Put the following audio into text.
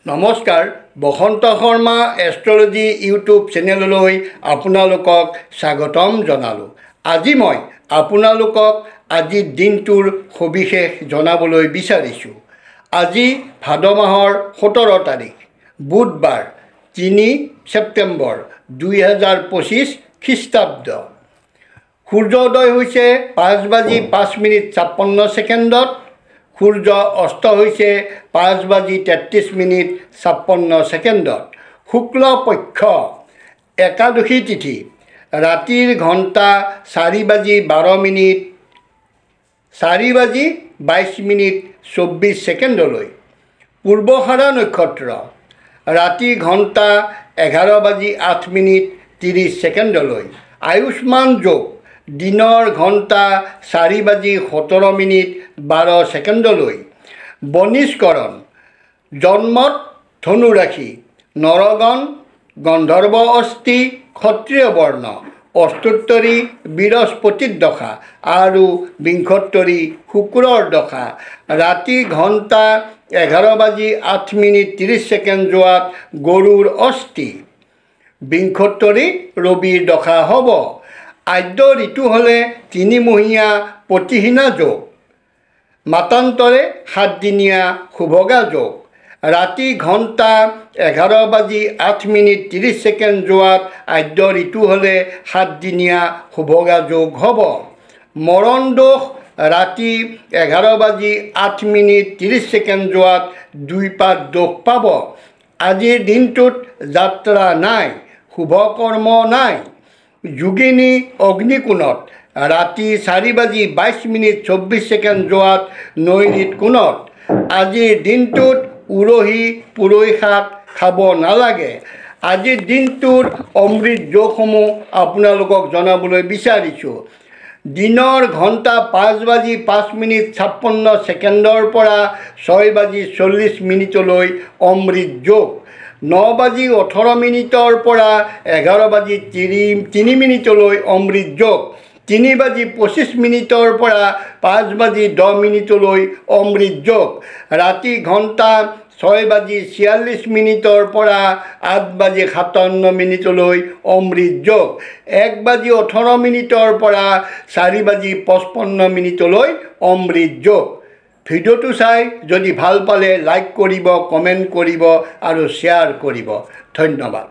নমস্কাৰ বসন্ত Sharma astrology YouTube চেনেললৈ আপোনালোকক স্বাগতম জনালোঁ। আজি মই আপোনালোকক আজিৰ দিনটোৰ সবিশেষ জনাবলৈ বিচাৰিছোঁ। আজি ভাদ মাহৰ 17 তাৰিখ বুধবাৰ 3 ছেপ্টেম্বৰ 2025 খ্ৰীষ্টাব্দ। সূৰ্যোদয় হৈছে 5:05:56 সূৰ্য অস্ত হৈছে 5:33:56। শুক্ল পক্ষ একাদশী তিথি ৰাতিৰ ঘণ্টা 4:12 4:22:24 পূৰ্বষাৰা নক্ষত্ৰ ৰাতি ঘণ্টা 11:08:30। আয়ুষ্মান যোগ দিনৰ ঘণ্টা 4:17:12। বনিষ্কৰণ জন্মত ধনু ৰাশি, নৰগণ গন্ধৰ্ব অস্থি, ক্ষত্ৰিয় বৰ্ণ, অষ্টোত্তৰী বৃহস্পতিৰ দশা আৰু বিংশোত্তৰী শুক্ৰৰ দশা। ৰাতি ঘণ্টা 11:08:30 যোৱাত গৰুৰ অস্থি। বিংশোত্তৰী ৰবিৰ দশা হ'ব। আদ্য ঋতু হ'লে 3মহীয়া প্ৰতিহীনা যোগ, মাতান্তৰে 7দিনীয়া শুভগা যোগ। ৰাতি ঘণ্টা 11:08:30 যোৱাত আদ্য ঋতু হ'লে 7দিনীয়া শুভগা যোগ হ'ব। মৰণ দোষ ৰাতি 11:08:30 যোৱাত 2 পাত দোষ পাব। আজিৰ দিনটোত যাত্ৰা নাই, শুভ কৰ্ম নাই। যোগিনী অগ্নিকোণত ৰাতি 4:22:24 যোৱাত নৈৰিত কোণত। আজিৰ দিনটোত উৰহি পুৰৈ শাক খাব নালাগে। আজিৰ দিনটোৰ অমৃত যোগসমূহ আপোনালোকক জনাবলৈ বিচাৰিছোঁ। দিনৰ ঘণ্টা 5:05:56 পৰা 6:40 অমৃত যোগ। 9:18 পৰা 11:03 অমৃত যোগ। 3:25 পৰা 5:10 অমৃত যোগ। ৰাতি ঘণ্টা 6:46 পৰা 8:57 অমৃত যোগ। 1:18 পৰা 4:55 অমৃত যোগ। ভিডিঅ'টো চাই যদি ভাল পালে লাইক কৰিব, কমেণ্ট কৰিব আৰু শ্বেয়াৰ কৰিব। ধন্যবাদ।